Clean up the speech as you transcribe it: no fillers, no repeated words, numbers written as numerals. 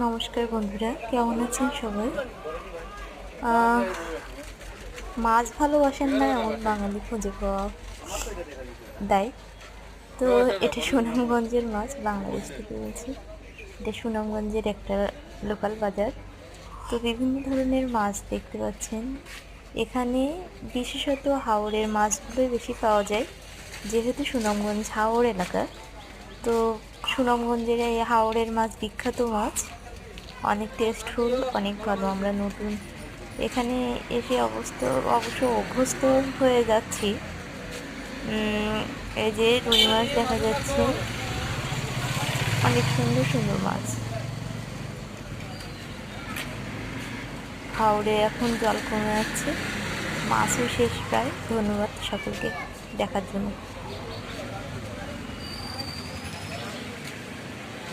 নমস্কার বন্ধুরা, কেমন আছেন সবাই? মাছ ভালোবাসেন না এমন বাঙালি খুঁজে পাওয়া দায়। তো এটা সুনামগঞ্জের মাছ, বাংলাদেশ থেকে বলছি। এটা সুনামগঞ্জের একটা লোকাল বাজার। তো বিভিন্ন ধরনের মাছ দেখতে পাচ্ছেন এখানে। বিশেষত হাওরের মাছগুলোই বেশি পাওয়া যায়, যেহেতু সুনামগঞ্জ হাওর এলাকা। তো সুনামগঞ্জের এই হাওরের মাছ বিখ্যাত মাছ, অনেক টেস্টফুল, অনেক ভালো। আমরা নতুন এখানে এসে অবশ্য অভ্যস্ত হয়ে যাচ্ছি। এই যে রুই মাছ দেখা যাচ্ছে, অনেক সুন্দর সুন্দর মাছ। হাওরে এখন জল কমে যাচ্ছে, মাছও শেষ প্রায়। ধন্যবাদ সকলকে দেখার জন্য।